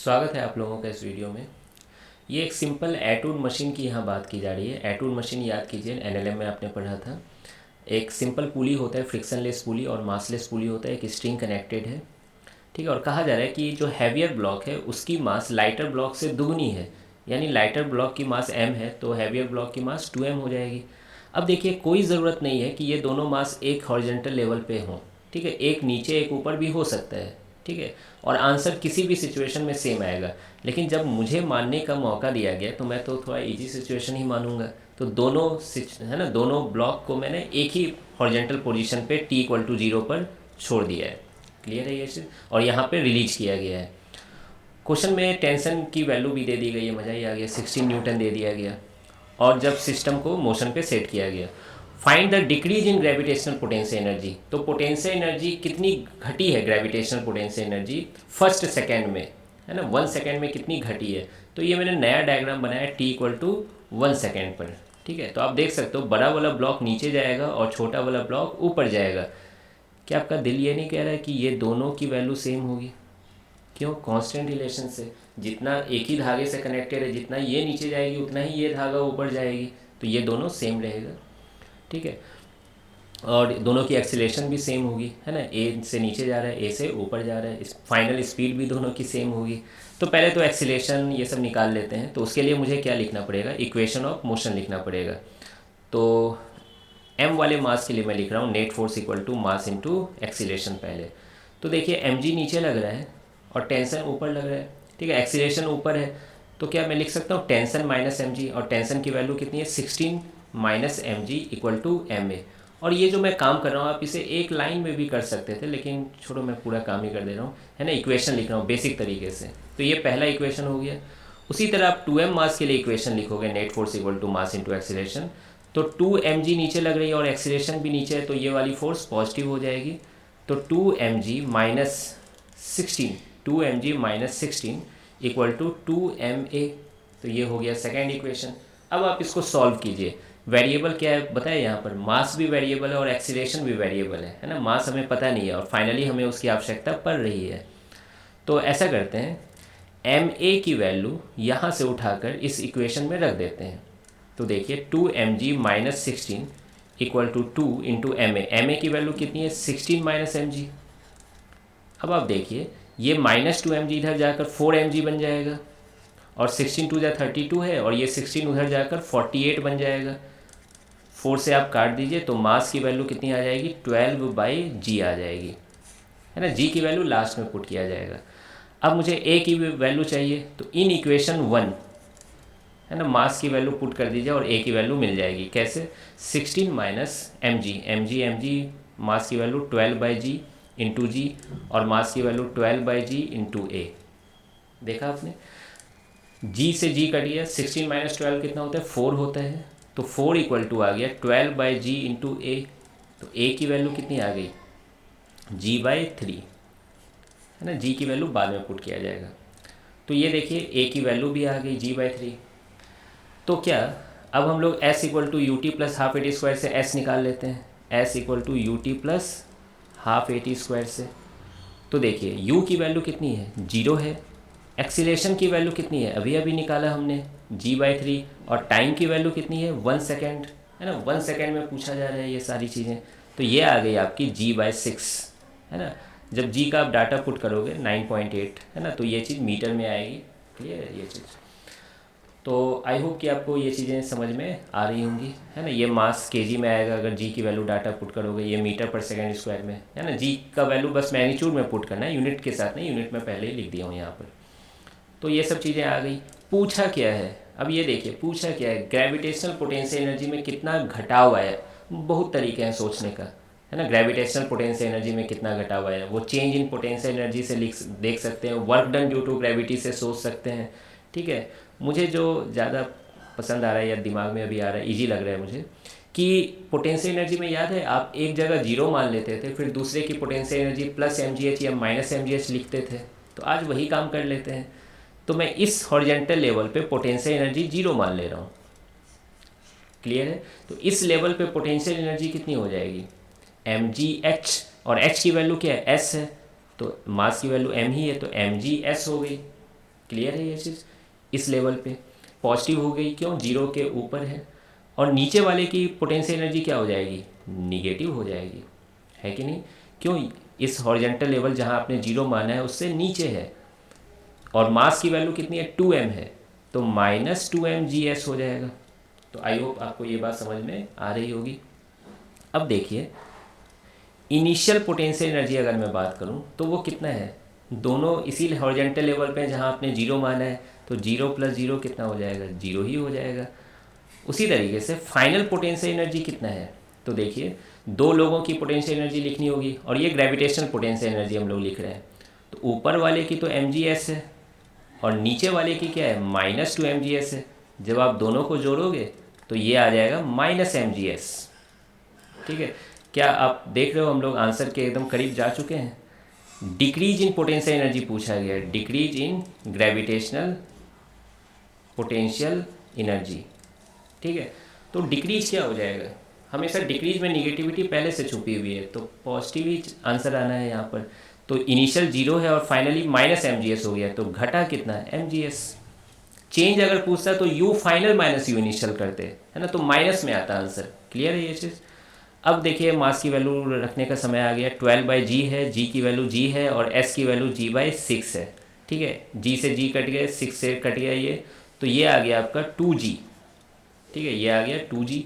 स्वागत है आप लोगों का इस वीडियो में। ये एक सिंपल एटूड मशीन की यहाँ बात की जा रही है। एटूड मशीन याद कीजिए, एनएलएम में आपने पढ़ा था। एक सिंपल पुली होता है, फ्रिक्शनलेस पुली, और मासलेस पुली होता है, एक स्ट्रिंग कनेक्टेड है। ठीक है, और कहा जा रहा है कि जो हैवियर ब्लॉक है उसकी मास लाइटर ब्लॉक से दुगनी है। यानी लाइटर ब्लॉक की मास m है तो हैवियर ब्लॉक की मास 2m हो जाएगी। अब देखिए, कोई ज़रूरत नहीं है कि ये दोनों मास एक हॉरिजॉन्टल लेवल पे हों। ठीक है, एक नीचे एक ऊपर भी हो सकता है। ठीक है, और आंसर किसी भी सिचुएशन में सेम आएगा। लेकिन जब मुझे मानने का मौका दिया गया तो मैं तो थोड़ा इजी सिचुएशन ही मानूंगा। तो दोनों है ना, दोनों ब्लॉक को मैंने एक ही हॉरिजॉन्टल पोजीशन पे t=0 पर छोड़ दिया है। क्लियर है ये चीज़, और यहाँ पे रिलीज किया गया है। क्वेश्चन में टेंशन की वैल्यू भी दे दी गई है, मज़ा ही आ गया। 16 न्यूटन दे दिया गया, और जब सिस्टम को मोशन पे सेट किया गया, find the decrease in gravitational potential energy. तो पोटेंशियल एनर्जी कितनी घटी है, gravitational potential energy first second में, है ना, 1 सेकेंड में कितनी घटी है। तो ये मैंने नया डायग्राम बनाया t=1 सेकेंड पर। ठीक है, तो आप देख सकते हो बड़ा वाला ब्लॉक नीचे जाएगा और छोटा वाला ब्लॉक ऊपर जाएगा। क्या आपका दिल ये नहीं कह रहा है कि ये दोनों की वैल्यू सेम होगी? क्यों? कांस्टेंट रिलेशन से। जितना एक ही धागे से कनेक्टेड है, जितना ये नीचे जाएगी उतना ही ये धागा ऊपर जाएगी, तो ये दोनों सेम रहेगा। ठीक है, और दोनों की एक्सीलरेशन भी सेम होगी, है ना। ए से नीचे जा रहा है, ए से ऊपर जा रहा है, फाइनल स्पीड भी दोनों की सेम होगी। तो पहले तो एक्सीलरेशन ये सब निकाल लेते हैं। तो उसके लिए मुझे क्या लिखना पड़ेगा, इक्वेशन ऑफ मोशन लिखना पड़ेगा। तो m वाले मास के लिए मैं लिख रहा हूँ net force equal to mass into acceleration पहले। तो देखिए mg नीचे लग रहा है और टेंशन ऊपर लग रहा है। ठीक है, एक्सीलरेशन ऊपर है, तो क्या मैं लिख सकता हूँ टेंशन माइनस mg, और टेंशन की वैल्यू कितनी है 16 minus mg equal to ma। और ये जो मैं काम कर रहा हूँ आप इसे एक लाइन में भी कर सकते थे, लेकिन छोड़ो, मैं पूरा काम ही कर दे रहा हूँ, है ना। इक्वेशन लिख रहा हूँ बेसिक तरीके से। तो ये पहला इक्वेशन हो गया। उसी तरह आप 2m मास के लिए इक्वेशन लिखोगे, net force equal to mass into acceleration. तो 2mg नीचे लग रही है और एक्सीलरेशन भी नीचे है, तो ये वाली फोर्स पॉजिटिव हो जाएगी। तो 2mg minus 16, 2mg minus 16 equal to 2ma। तो ये हो गया सेकेंड इक्वेशन। अब आप इसको सॉल्व कीजिए। वेरिएबल क्या है बताए, यहाँ पर मास भी वेरिएबल है और एक्सीलरेशन भी वेरिएबल है ना। मास हमें पता नहीं है और फाइनली हमें उसकी आवश्यकता पड़ रही है। तो ऐसा करते हैं, ma की वैल्यू यहाँ से उठाकर इस इक्वेशन में रख देते हैं। तो देखिए 2mg minus 16 equal to 2 into ma की वैल्यू कितनी है 16 माइनस mg। अब आप देखिए ये माइनस 2mg इधर जाकर 4mg बन जाएगा, और 16 टू जा 32 है, और ये 16 उधर जाकर 48 बन जाएगा। 4 से आप काट दीजिए तो मास की वैल्यू कितनी आ जाएगी 12/g आ जाएगी, है ना। g की वैल्यू लास्ट में पुट किया जाएगा। अब मुझे a की वैल्यू चाहिए, तो इन इक्वेशन 1, है ना, मास की वैल्यू पुट कर दीजिए और a की वैल्यू मिल जाएगी। कैसे? 16 माइनस mg मास की वैल्यू 12/g इंटू जी, और मास की वैल्यू 12/g इंटू ए। देखा आपने, g से g कट गया, 16 माइनस 12 कितना होता है 4 होता है। तो 4 इक्वल टू आ गया 12/g इंटू ए। तो a की वैल्यू कितनी आ गई g/3, है ना। g की वैल्यू बाद में पुट किया जाएगा। तो ये देखिए a की वैल्यू भी आ गई g/3। तो क्या अब हम लोग s equal to u t plus half a t square से s निकाल लेते हैं। s equal to u t plus half a t square से। तो देखिए u की वैल्यू कितनी है 0 है, एक्सीलरेशन की वैल्यू कितनी है अभी अभी निकाला हमने g/3, और टाइम की वैल्यू कितनी है 1 सेकेंड, है ना। 1 सेकेंड में पूछा जा रहा है ये सारी चीज़ें। तो ये आ गई आपकी g/6, है ना। जब g का आप डाटा पुट करोगे 9.8, है ना, तो ये चीज़ मीटर में आएगी। क्लियर है ये चीज़? तो आई होप कि आपको ये चीज़ें समझ में आ रही होंगी, है ना। ये मास केजी में आएगा अगर जी की वैल्यू डाटा पुट करोगे, ये मीटर पर सेकेंड स्क्वायर में, है ना। जी का वैल्यू बस मैग्नीट्यूड में पुट करना है, यूनिट के साथ नहीं, यूनिट में पहले ही लिख दिया हूँ यहाँ पर। तो ये सब चीज़ें आ गई। पूछा क्या है, अब ये देखिए पूछा क्या है, ग्रेविटेशनल पोटेंशियल एनर्जी में कितना घटाव आया। बहुत तरीके हैं सोचने का, है ना। ग्रेविटेशनल पोटेंशियल एनर्जी में कितना घटाव आया, वो चेंज इन पोटेंशियल एनर्जी से देख सकते हैं, work done due to gravity से सोच सकते हैं। ठीक है, मुझे जो ज़्यादा पसंद आ रहा है या दिमाग में अभी आ रहा है, ईजी लग रहा है मुझे, कि पोटेंशियल एनर्जी में याद है आप एक जगह 0 मान लेते थे, फिर दूसरे की पोटेंशियल एनर्जी प्लस mgh या माइनस mgh लिखते थे। तो आज वही काम कर लेते हैं। तो मैं इस हॉरिजेंटल लेवल पे पोटेंशियल एनर्जी 0 मान ले रहा हूँ। क्लियर है? तो इस लेवल पे पोटेंशियल एनर्जी कितनी हो जाएगी mgh, और h की वैल्यू क्या है s है, तो मास की वैल्यू m ही है, तो mgs हो गई। क्लियर है ये चीज़? इस लेवल पे पॉजिटिव हो गई, क्यों? जीरो के ऊपर है। और नीचे वाले की पोटेंशियल एनर्जी क्या हो जाएगी? निगेटिव हो जाएगी, है कि नहीं? क्यों? इस हॉरिजेंटल लेवल जहाँ आपने जीरो माना है उससे नीचे है, और मास की वैल्यू कितनी है? 2m है, तो -2mgs हो जाएगा। तो आई होप आपको ये बात समझ में आ रही होगी। अब देखिए, इनिशियल पोटेंशियल एनर्जी अगर मैं बात करूं तो वो कितना है? दोनों इसी हॉरिजेंटल लेवल पे जहां आपने जीरो माना है, तो जीरो प्लस जीरो कितना हो जाएगा? जीरो ही हो जाएगा। उसी तरीके से फाइनल पोटेंशियल एनर्जी कितना है? तो देखिए, दो लोगों की पोटेंशियल एनर्जी लिखनी होगी, और ये ग्रेविटेशनल पोटेंशियल एनर्जी हम लोग लिख रहे हैं। तो ऊपर वाले की तो mgs है, और नीचे वाले की क्या है? -2mgs है। जब आप दोनों को जोड़ोगे तो ये आ जाएगा -mgs। ठीक है? क्या आप देख रहे हो, हम लोग आंसर के एकदम करीब जा चुके हैं। डिक्रीज इन पोटेंशियल एनर्जी पूछा गया है, decrease in gravitational potential energy. ठीक है? तो डिक्रीज क्या हो जाएगा? हमेशा डिक्रीज में निगेटिविटी पहले से छुपी हुई है, तो पॉजिटिव ही आंसर आना है यहाँ पर। तो इनिशियल जीरो है और फाइनली -mgs हो गया, तो घटा कितना? mgs। चेंज अगर पूछता है तो u final minus u initial करते, है ना, तो माइनस में आता आंसर। क्लियर है ये चीज़? अब देखिए, मास की वैल्यू रखने का समय आ गया। 12/g है, g की वैल्यू g है, और s की वैल्यू g/6 है। ठीक है? g से g कट गया, 6 से कट गया ये, तो ये आ गया आपका 2g। ठीक है? ये आ गया 2g,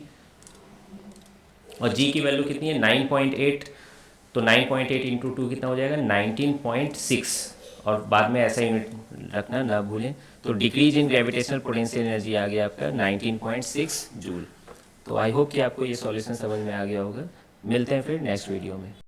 और g की वैल्यू कितनी है? 9.8। तो 9.8 इंटू 2 कितना हो जाएगा? 19.6। और बाद में ऐसा यूनिट रखना ना भूलें। तो decrease in gravitational potential energy आ गया आपका 19.6 जूल। तो आई होप कि आपको ये सॉल्यूशन समझ में आ गया होगा। मिलते हैं फिर नेक्स्ट वीडियो में।